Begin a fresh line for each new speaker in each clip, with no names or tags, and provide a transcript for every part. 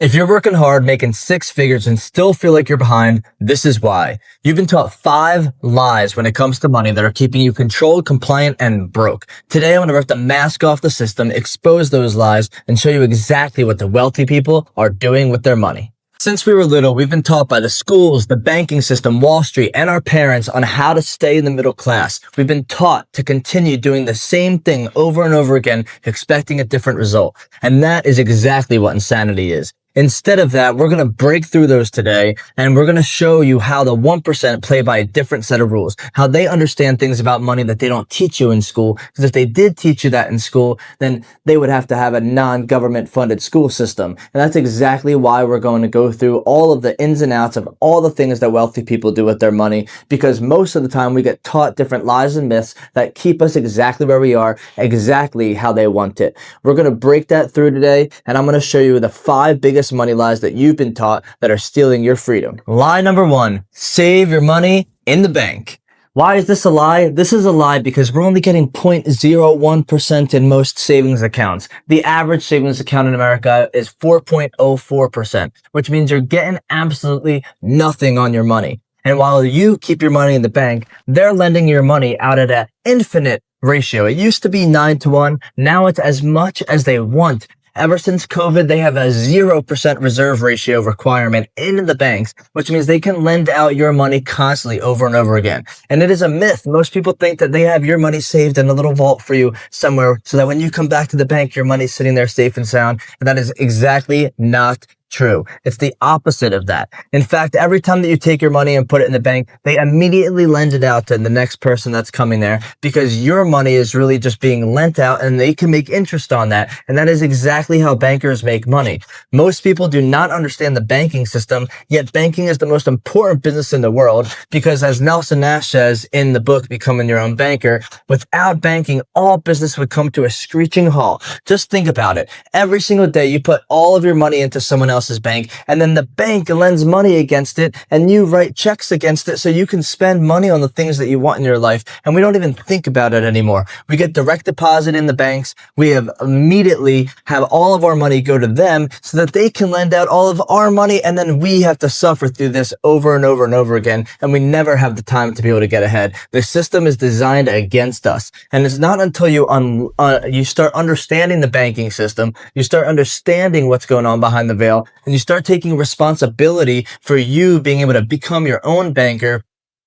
If you're working hard, making six figures and still feel like you're behind, this is why. You've been taught 5 lies when it comes to money that are keeping you controlled, compliant, and broke. Today, I'm going to rip the mask off the system, expose those lies, and show you exactly what the wealthy people are doing with their money. Since we were little, we've been taught by the schools, the banking system, Wall Street, and our parents on how to stay in the middle class. We've been taught to continue doing the same thing over and over again, expecting a different result. And that is exactly what insanity is. Instead of that, we're going to break through those today, and we're going to show you how the 1% play by a different set of rules, how they understand things about money that they don't teach you in school. Because if they did teach you that in school, then they would have to have a non-government funded school system. And that's exactly why we're going to go through all of the ins and outs of all the things that wealthy people do with their money, because most of the time we get taught different lies and myths that keep us exactly where we are, exactly how they want it. We're going to break that through today, and I'm going to show you the 5 biggest money lies that you've been taught that are stealing your freedom. Lie number 1, save your money in the bank. Why is this a lie? This is a lie because we're only getting 0.01% in most savings accounts. The average savings account in America is 4.04%, which means you're getting absolutely nothing on your money. And while you keep your money in the bank, they're lending your money out at an infinite ratio. It used to be 9-to-1. Now it's as much as they want. Ever since COVID, they have a 0% reserve ratio requirement in the banks, which means they can lend out your money constantly over and over again. And it is a myth. Most people think that they have your money saved in a little vault for you somewhere so that when you come back to the bank, your money's sitting there safe and sound. And that is exactly not true. It's the opposite of that. In fact, every time that you take your money and put it in the bank, they immediately lend it out to the next person that's coming there, because your money is really just being lent out and they can make interest on that. And that is exactly how bankers make money. Most people do not understand the banking system, yet banking is the most important business in the world, because as Nelson Nash says in the book, Becoming Your Own Banker, without banking, all business would come to a screeching halt. Just think about it. Every single day you put all of your money into someone else's bank, and then the bank lends money against it, and you write checks against it so you can spend money on the things that you want in your life. And we don't even think about it anymore. We get direct deposit in the banks. We have immediately have all of our money go to them so that they can lend out all of our money, and then we have to suffer through this over and over and over again, and we never have the time to be able to get ahead. The system is designed against us, and it's not until you start understanding the banking system, you start understanding what's going on behind the veil, and you start taking responsibility for you being able to become your own banker,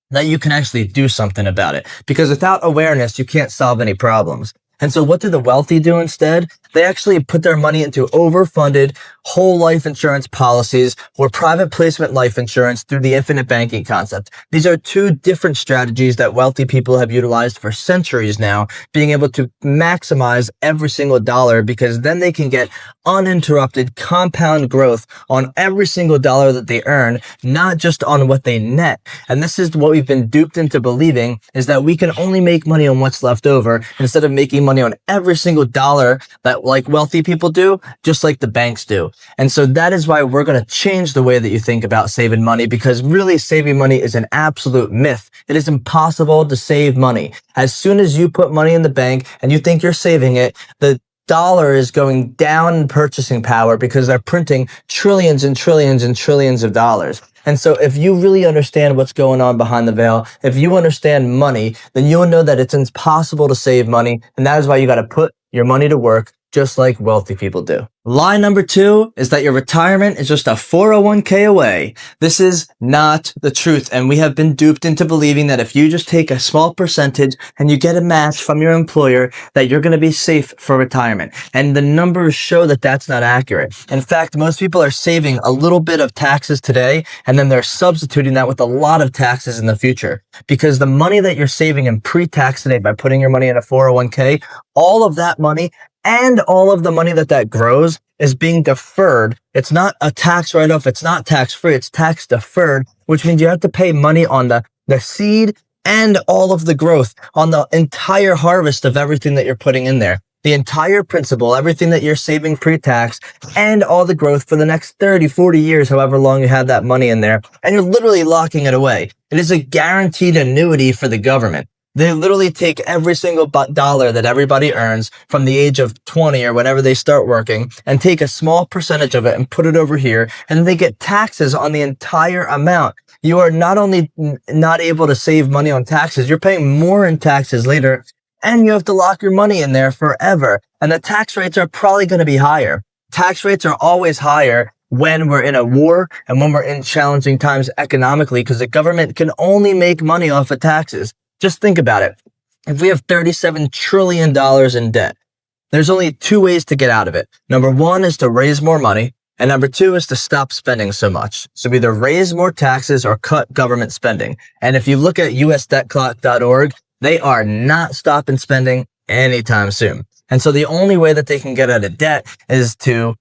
that you can actually do something about it. Because without awareness, you can't solve any problems. And so what do the wealthy do instead? They actually put their money into overfunded whole life insurance policies or private placement life insurance through the infinite banking concept. These are 2 different strategies that wealthy people have utilized for centuries now, being able to maximize every single dollar, because then they can get uninterrupted compound growth on every single dollar that they earn, not just on what they net. And this is what we've been duped into believing, is that we can only make money on what's left over instead of making money on every single dollar that like wealthy people do, just like the banks do. And so that is why we're going to change the way that you think about saving money, because really saving money is an absolute myth. It is impossible to save money. As soon as you put money in the bank and you think you're saving it, the dollar is going down in purchasing power because they're printing trillions and trillions and trillions of dollars. And so if you really understand what's going on behind the veil, if you understand money, then you'll know that it's impossible to save money. And that is why you got to put your money to work, just like wealthy people do. Lie number 2 is that your retirement is just a 401k away. This is not the truth, and we have been duped into believing that if you just take a small percentage and you get a match from your employer, that you're going to be safe for retirement. And the numbers show that that's not accurate. In fact, most people are saving a little bit of taxes today, and then they're substituting that with a lot of taxes in the future. Because the money that you're saving in pre-tax today by putting your money in a 401k, all of that money and all of the money that grows is being deferred. It's not a tax write-off. It's not tax-free. It's tax deferred, which means you have to pay money on the seed and all of the growth on the entire harvest of everything that you're putting in there. The entire principal, everything that you're saving pre-tax, and all the growth for the next 30, 40 years, however long you have that money in there. And you're literally locking it away. It is a guaranteed annuity for the government. They literally take every single dollar that everybody earns from the age of 20 or whenever they start working and take a small percentage of it and put it over here, and they get taxes on the entire amount. You are not only not able to save money on taxes, you're paying more in taxes later, and you have to lock your money in there forever. And the tax rates are probably going to be higher. Tax rates are always higher when we're in a war and when we're in challenging times economically, because the government can only make money off of taxes. Just think about it. If we have $37 trillion in debt, there's only two ways to get out of it. Number one is to raise more money, and number two is to stop spending so much. So either raise more taxes or cut government spending. And if you look at usdebtclock.org, they are not stopping spending anytime soon. And so the only way that they can get out of debt is to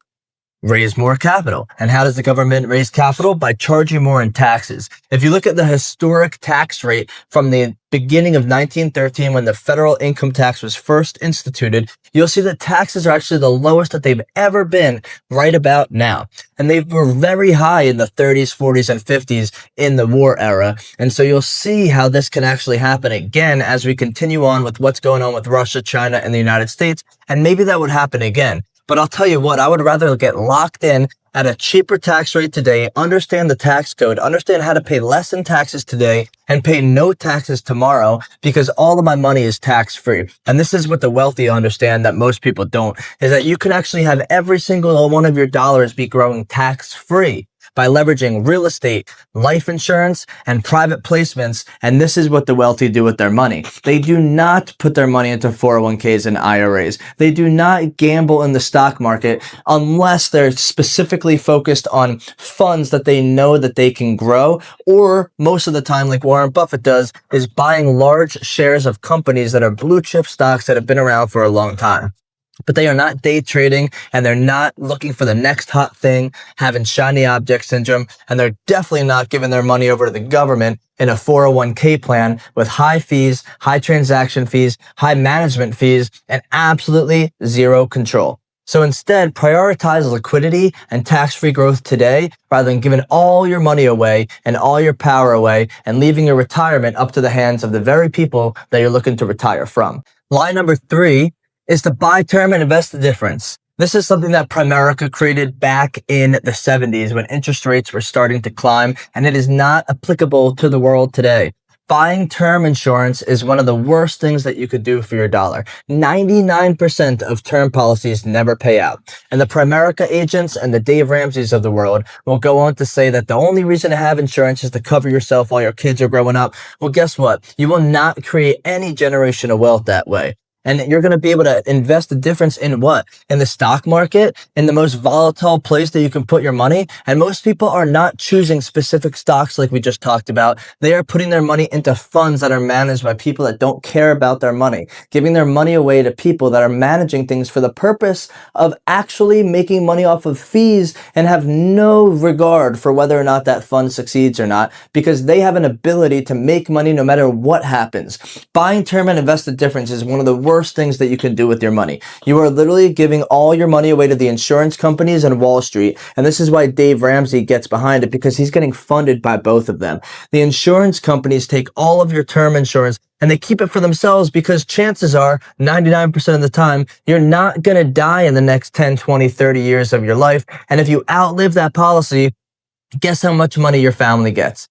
raise more capital. And how does the government raise capital? By charging more in taxes. If you look at the historic tax rate from the beginning of 1913, when the federal income tax was first instituted, you'll see that taxes are actually the lowest that they've ever been right about now. And they were very high in the 30s, 40s, and 50s in the war era. And so you'll see how this can actually happen again as we continue on with what's going on with Russia, China, and the United States. And maybe that would happen again. But I'll tell you what, I would rather get locked in at a cheaper tax rate today, understand the tax code, understand how to pay less in taxes today, and pay no taxes tomorrow, because all of my money is tax-free. And this is what the wealthy understand that most people don't, is that you can actually have every single one of your dollars be growing tax-free by leveraging real estate, life insurance, and private placements. And this is what the wealthy do with their money. They do not put their money into 401ks and IRAs. They do not gamble in the stock market unless they're specifically focused on funds that they know that they can grow, or most of the time, like Warren Buffett does, is buying large shares of companies that are blue chip stocks that have been around for a long time. But they are not day trading, and they're not looking for the next hot thing, having shiny object syndrome, and they're definitely not giving their money over to the government in a 401k plan with high fees, high transaction fees, high management fees, and absolutely zero control. So instead, prioritize liquidity and tax-free growth today rather than giving all your money away and all your power away and leaving your retirement up to the hands of the very people that you're looking to retire from. Line number 3 is to buy term and invest the difference. This is something that Primerica created back in the 70s when interest rates were starting to climb, and it is not applicable to the world today. Buying term insurance is one of the worst things that you could do for your dollar. 99% of term policies never pay out. And the Primerica agents and the Dave Ramseys of the world will go on to say that the only reason to have insurance is to cover yourself while your kids are growing up. Well, guess what? You will not create any generational wealth that way. And you're going to be able to invest the difference in what? In the stock market, in the most volatile place that you can put your money. And most people are not choosing specific stocks like we just talked about. They are putting their money into funds that are managed by people that don't care about their money, giving their money away to people that are managing things for the purpose of actually making money off of fees and have no regard for whether or not that fund succeeds or not, because they have an ability to make money no matter what happens. Buying term and invest the difference is one of the worst things that you can do with your money. You are literally giving all your money away to the insurance companies and Wall Street. And this is why Dave Ramsey gets behind it, because he's getting funded by both of them. The insurance companies take all of your term insurance and they keep it for themselves, because chances are 99% of the time, you're not going to die in the next 10, 20, 30 years of your life. And if you outlive that policy, guess how much money your family gets?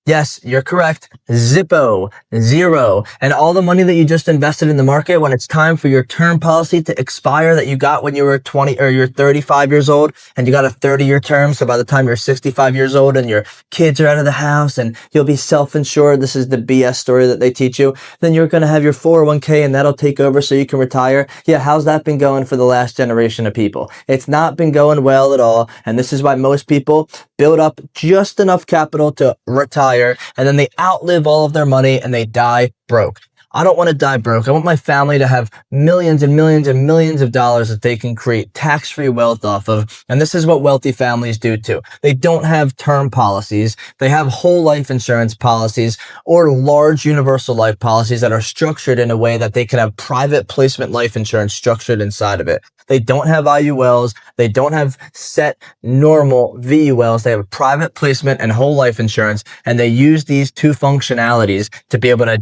Yes, you're correct. Zippo, zero. And all the money that you just invested in the market, when it's time for your term policy to expire that you got when you were 20 or you're 35 years old and you got a 30-year term. So by the time you're 65 years old and your kids are out of the house and you'll be self-insured, this is the BS story that they teach you, then you're going to have your 401k and that'll take over so you can retire. Yeah, how's that been going for the last generation of people? It's not been going well at all. And this is why most people build up just enough capital to retire, and then they outlive all of their money and they die broke. I don't want to die broke. I want my family to have millions and millions and millions of dollars that they can create tax-free wealth off of. And this is what wealthy families do too. They don't have term policies. They have whole life insurance policies or large universal life policies that are structured in a way that they can have private placement life insurance structured inside of it. They don't have IULs. They don't have set normal VULs. They have private placement and whole life insurance. And they use these two functionalities to be able to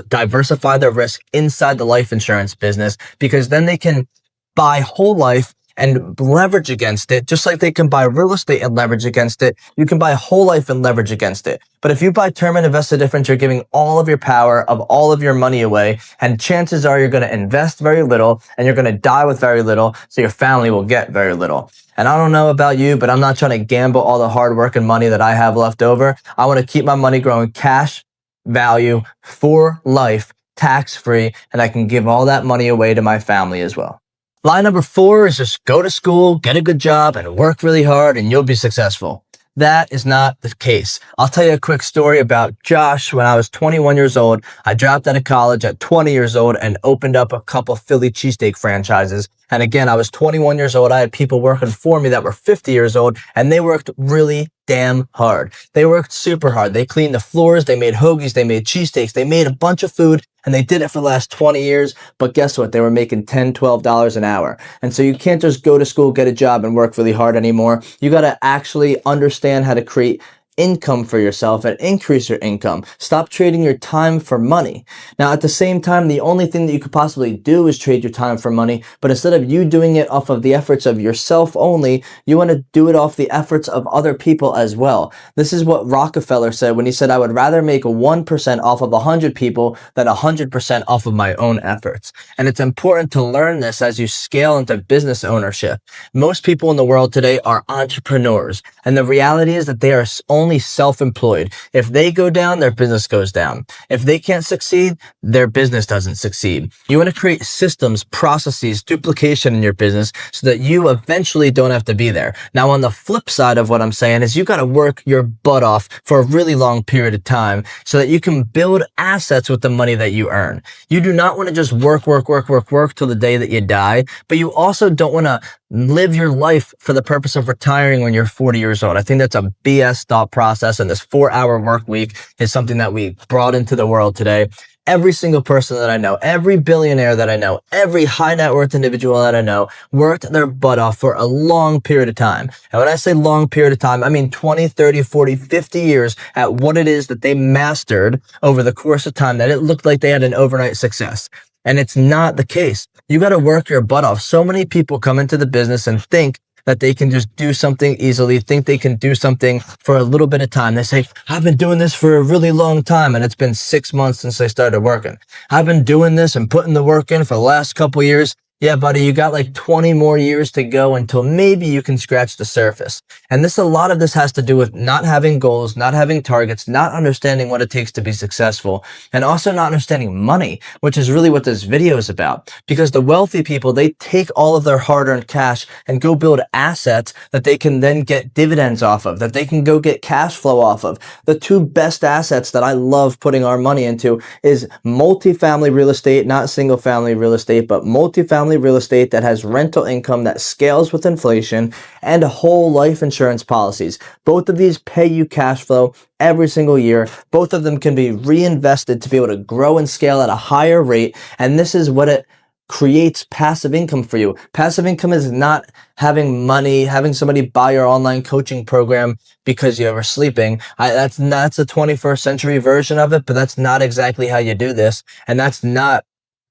diversify their risk inside the life insurance business, because then they can buy whole life and leverage against it, just like they can buy real estate and leverage against it. You can buy whole life and leverage against it. But if you buy term and invest the difference, you're giving all of your power of all of your money away. And chances are you're going to invest very little and you're going to die with very little. So your family will get very little. And I don't know about you, but I'm not trying to gamble all the hard work and money that I have left over. I want to keep my money growing cash value for life, tax-free, and I can give all that money away to my family as well. Line number 4 is just go to school, get a good job, and work really hard, and you'll be successful. That is not the case. I'll tell you a quick story about Josh. When I was 21 years old, I dropped out of college at 20 years old and opened up a couple Philly cheesesteak franchises. And again, I was 21 years old. I had people working for me that were 50 years old, and they worked really damn hard. They worked super hard. They cleaned the floors, they made hoagies, they made cheesesteaks, they made a bunch of food, and they did it for the last 20 years. But guess what? They were making $10, $12 an hour. And so you can't just go to school, get a job, and work really hard anymore. You got to actually understand how to create income for yourself and increase your income. Stop trading your time for money. Now, at the same time, the only thing that you could possibly do is trade your time for money. But instead of you doing it off of the efforts of yourself only, you want to do it off the efforts of other people as well. This is what Rockefeller said when he said, I would rather make 1% off of 100 people than 100% off of my own efforts. And it's important to learn this as you scale into business ownership. Most people in the world today are entrepreneurs. And the reality is that they are only self-employed. If they go down, their business goes down. If they can't succeed, their business doesn't succeed. You want to create systems, processes, duplication in your business so that you eventually don't have to be there. Now, on the flip side of what I'm saying is you got to work your butt off for a really long period of time so that you can build assets with the money that you earn. You do not want to just work till the day that you die, but you also don't want to live your life for the purpose of retiring when you're 40 years old. I think that's a BS thought process, and this 4-hour work week is something that we brought into the world today. Every single person that I know, every billionaire that I know, every high net worth individual that I know worked their butt off for a long period of time. And when I say long period of time, I mean 20, 30, 40, 50 years at what it is that they mastered over the course of time, that it looked like they had an overnight success. And it's not the case. You got to work your butt off. So many people come into the business and think that they can just do something easily, think they can do something for a little bit of time. They say, I've been doing this for a really long time, and it's been 6 months since I started working. I've been doing this and putting the work in for the last couple of years. Yeah, buddy, you got like 20 more years to go until maybe you can scratch the surface. And a lot of this has to do with not having goals, not having targets, not understanding what it takes to be successful, and also not understanding money, which is really what this video is about. Because the wealthy people, they take all of their hard-earned cash and go build assets that they can then get dividends off of, that they can go get cash flow off of. The two best assets that I love putting our money into is multifamily real estate, not single-family real estate, but multifamily real estate that has rental income that scales with inflation, and whole life insurance policies. Both of these pay you cash flow every single year. Both of them can be reinvested to be able to grow and scale at a higher rate. And this is what it creates passive income for you. Passive income is not having money, having somebody buy your online coaching program because you were sleeping. That's a 21st century version of it, but that's not exactly how you do this. And that's not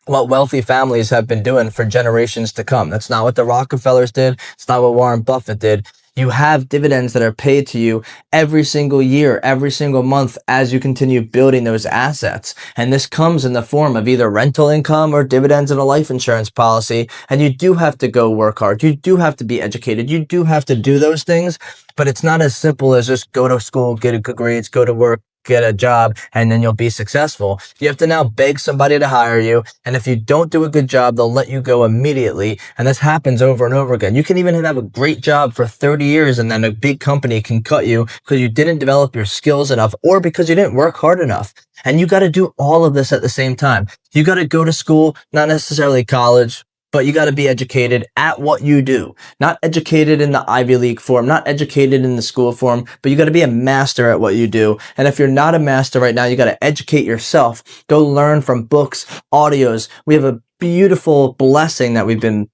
what wealthy families have been doing for generations to come. That's not what the Rockefellers did. It's not what Warren Buffett did. You have dividends that are paid to you every single year, every single month as you continue building those assets. And this comes in the form of either rental income or dividends in a life insurance policy. And you do have to go work hard. You do have to be educated. You do have to do those things, but it's not as simple as just go to school, get good grades, go to work, get a job and then you'll be successful. You have to now beg somebody to hire you. And if you don't do a good job, they'll let you go immediately. And this happens over and over again. You can even have a great job for 30 years and then a big company can cut you because you didn't develop your skills enough or because you didn't work hard enough. And you got to do all of this at the same time. You got to go to school, not necessarily college, but you got to be educated at what you do. Not educated in the Ivy League form, not educated in the school form, but you got to be a master at what you do. And if you're not a master right now, you got to educate yourself. Go learn from books, audios. We have a beautiful blessing that we've been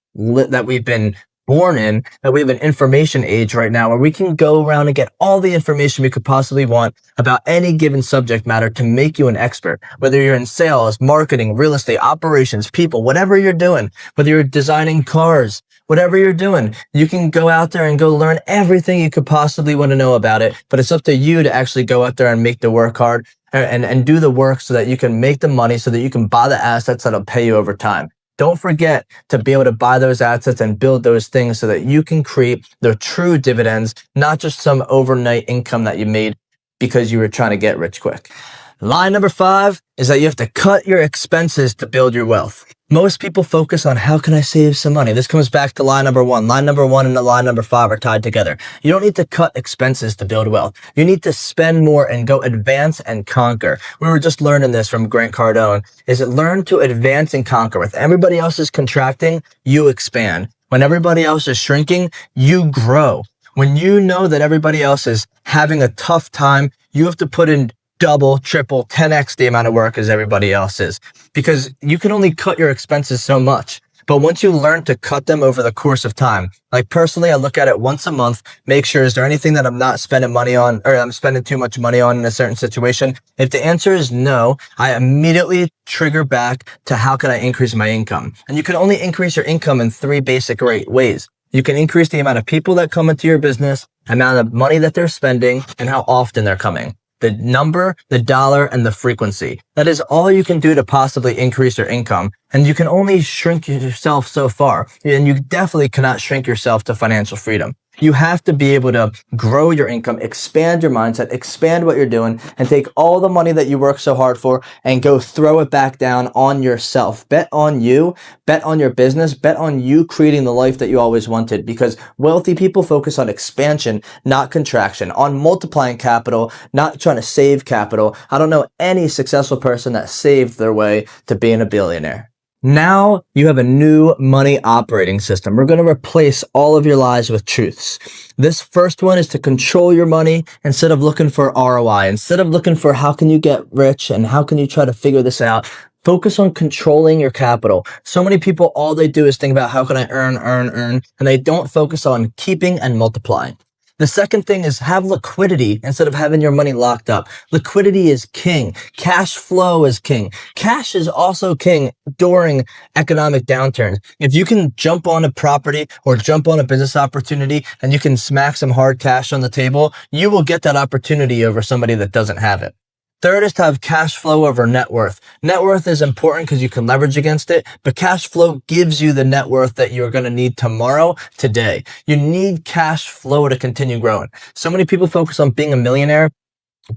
born in, that we have an information age right now where we can go around and get all the information we could possibly want about any given subject matter to make you an expert. Whether you're in sales, marketing, real estate, operations, people, whatever you're doing, whether you're designing cars, whatever you're doing, you can go out there and go learn everything you could possibly want to know about it. But it's up to you to actually go out there and make the work hard and do the work so that you can make the money, so that you can buy the assets that'll pay you over time. Don't forget to be able to buy those assets and build those things so that you can create the true dividends, not just some overnight income that you made because you were trying to get rich quick. Lie number 5 is that you have to cut your expenses to build your wealth. Most people focus on how can I save some money? This comes back to lie number 1. Lie number 1 and lie number 5 are tied together. You don't need to cut expenses to build wealth. You need to spend more and go advance and conquer. We were just learning this from Grant Cardone. Is it learn to advance and conquer? With everybody else is contracting, you expand. When everybody else is shrinking, you grow. When you know that everybody else is having a tough time, you have to put in double, triple, 10x the amount of work as everybody else is, because you can only cut your expenses so much. But once you learn to cut them over the course of time, like personally, I look at it once a month, make sure, is there anything that I'm not spending money on, or I'm spending too much money on in a certain situation? If the answer is no, I immediately trigger back to how can I increase my income? And you can only increase your income in 3 basic ways. You can increase the amount of people that come into your business, amount of money that they're spending, and how often they're coming. The number, the dollar, and the frequency. That is all you can do to possibly increase your income. And you can only shrink yourself so far. And you definitely cannot shrink yourself to financial freedom. You have to be able to grow your income, expand your mindset, expand what you're doing, and take all the money that you work so hard for and go throw it back down on yourself. Bet on you, bet on your business, bet on you creating the life that you always wanted, because wealthy people focus on expansion, not contraction, on multiplying capital, not trying to save capital. I don't know any successful person that saved their way to being a billionaire. Now you have a new money operating system. We're going to replace all of your lies with truths. This first one is to control your money instead of looking for ROI. Instead of looking for how can you get rich and how can you try to figure this out, focus on controlling your capital. So many people, all they do is think about how can I earn, and they don't focus on keeping and multiplying. The second thing is have liquidity instead of having your money locked up. Liquidity is king. Cash flow is king. Cash is also king during economic downturns. If you can jump on a property or jump on a business opportunity and you can smack some hard cash on the table, you will get that opportunity over somebody that doesn't have it. Third is to have cash flow over net worth. Net worth is important because you can leverage against it, but cash flow gives you the net worth that you're going to need tomorrow, today. You need cash flow to continue growing. So many people focus on being a millionaire.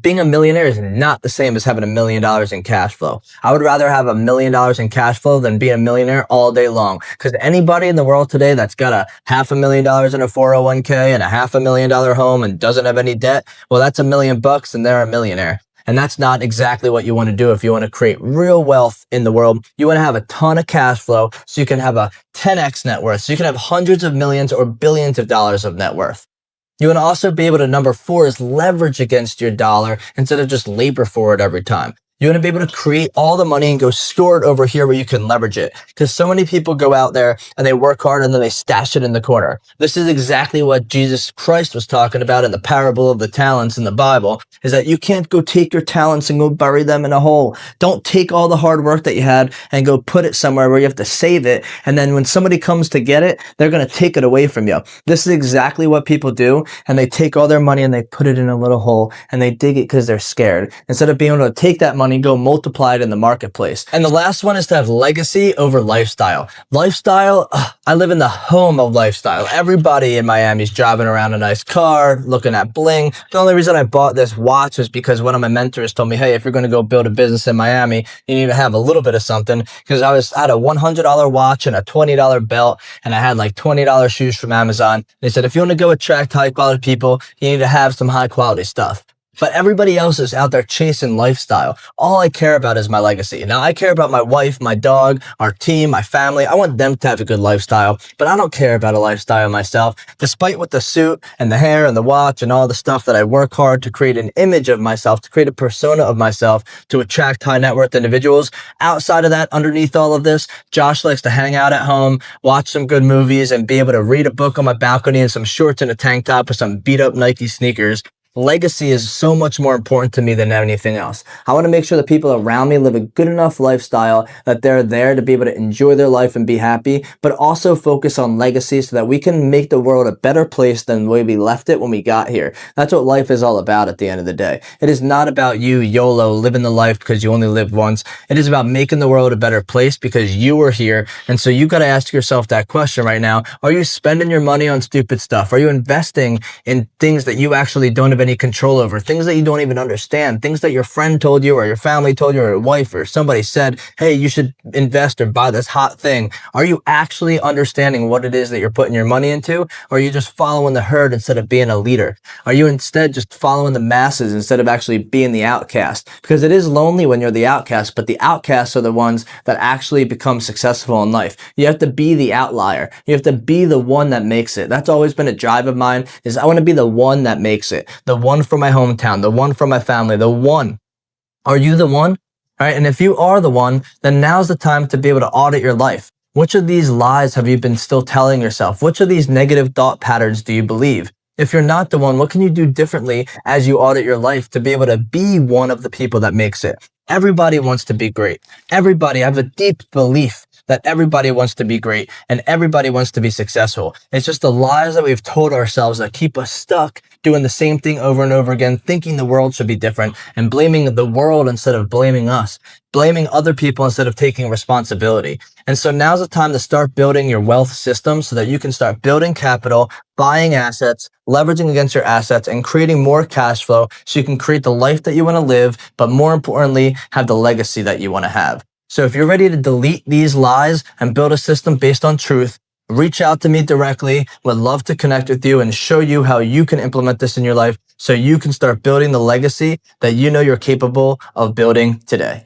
Being a millionaire is not the same as having $1 million in cash flow. I would rather have $1 million in cash flow than be a millionaire all day long. Because anybody in the world today that's got a $500,000 in a 401k and a $500,000 home and doesn't have any debt, well, that's $1 million and they're a millionaire. And that's not exactly what you want to do if you want to create real wealth in the world. You want to have a ton of cash flow so you can have a 10x net worth. So you can have hundreds of millions or billions of dollars of net worth. You want to also be able to, number 4 is leverage against your dollar instead of just labor for it every time. You want to be able to create all the money and go store it over here where you can leverage it. Because so many people go out there and they work hard and then they stash it in the corner. This is exactly what Jesus Christ was talking about in the parable of the talents in the Bible, is that you can't go take your talents and go bury them in a hole. Don't take all the hard work that you had and go put it somewhere where you have to save it. And then when somebody comes to get it, they're going to take it away from you. This is exactly what people do. And they take all their money and they put it in a little hole and they dig it because they're scared. Instead of being able to take that money money, go multiply it in the marketplace. And the last one is to have legacy over lifestyle. Lifestyle, I live in the home of lifestyle. Everybody in Miami is driving around a nice car, looking at bling. The only reason I bought this watch was because one of my mentors told me, hey, if you're going to go build a business in Miami, you need to have a little bit of something, because I had a $100 watch and a $20 belt, and I had like $20 shoes from Amazon. They said, if you want to go attract high quality people, you need to have some high quality stuff. But everybody else is out there chasing lifestyle. All I care about is my legacy. Now, I care about my wife, my dog, our team, my family. I want them to have a good lifestyle, but I don't care about a lifestyle myself. Despite with the suit and the hair and the watch and all the stuff that I work hard to create an image of myself, to create a persona of myself, to attract high net worth individuals. Outside of that, underneath all of this, Josh likes to hang out at home, watch some good movies, and be able to read a book on my balcony in some shorts and a tank top with some beat up Nike sneakers. Legacy is so much more important to me than anything else. I want to make sure the people around me live a good enough lifestyle that they're there to be able to enjoy their life and be happy, but also focus on legacy so that we can make the world a better place than the way we left it when we got here. That's what life is all about at the end of the day. It is not about you YOLO living the life because you only live once. It is about making the world a better place because you were here. And so you got to ask yourself that question right now. Are you spending your money on stupid stuff? Are you investing in things that you actually don't have any control over, things that you don't even understand, things that your friend told you or your family told you or your wife or somebody said, hey, you should invest or buy this hot thing? Are you actually understanding what it is that you're putting your money into? Or are you just following the herd instead of being a leader? Are you instead just following the masses instead of actually being the outcast? Because it is lonely when you're the outcast, but the outcasts are the ones that actually become successful in life. You have to be the outlier. You have to be the one that makes it. That's always been a drive of mine, is I want to be the one that makes it. The one from my hometown, the one from my family, the one. Are you the one? All right. And if you are the one, then now's the time to be able to audit your life. Which of these lies have you been still telling yourself? Which of these negative thought patterns do you believe? If you're not the one, what can you do differently as you audit your life to be able to be one of the people that makes it? Everybody wants to be great. Everybody, I have a deep belief that everybody wants to be great and everybody wants to be successful. It's just the lies that we've told ourselves that keep us stuck doing the same thing over and over again, thinking the world should be different and blaming the world instead of blaming us, blaming other people instead of taking responsibility. And so now's the time to start building your wealth system so that you can start building capital, buying assets, leveraging against your assets, and creating more cash flow so you can create the life that you want to live, but more importantly, have the legacy that you want to have. So if you're ready to delete these lies and build a system based on truth, reach out to me directly. Would love to connect with you and show you how you can implement this in your life so you can start building the legacy that you know you're capable of building today.